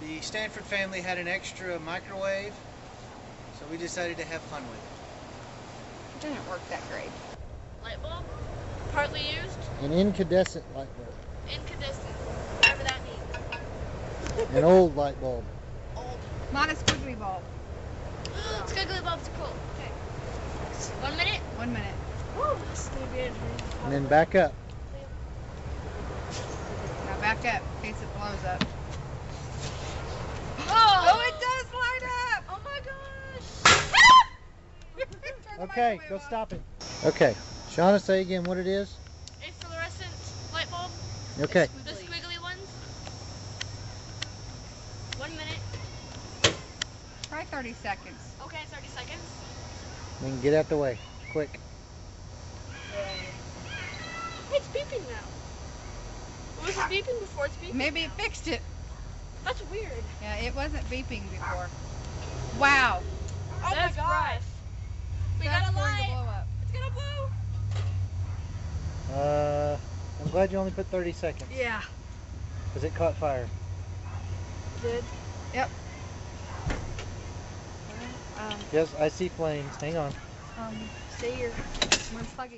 The Stanford family had an extra microwave, so we decided to have fun with it. It didn't work that great. Light bulb, partly used. An incandescent light bulb. Incandescent, whatever that means. An old light bulb. Old. Not a squiggly bulb. Squiggly bulbs are cool. Okay. 1 minute. 1 minute. Woo, this is gonna be it. And then back up. Now back up in case it blows up. Oh, it does light up! Oh my gosh! Turn the Okay, microwave go off. stop it. Okay, Shauna, say again what it is. A fluorescent light bulb. Okay. The squiggly ones. 1 minute. Try 30 seconds. Okay, 30 seconds. Then get out the way, quick. Hey, it's beeping now. Was it beeping before it's beeping? Maybe it fixed it. That's weird. Yeah, it wasn't beeping before. Wow. Oh That's my gosh. We That's got a going to light. blow up. It's gonna blow. I'm glad you only put 30 seconds. Yeah. Because it caught fire. Did. Yep. Yes, I see flames. Hang on. Stay here. I'm unplugging.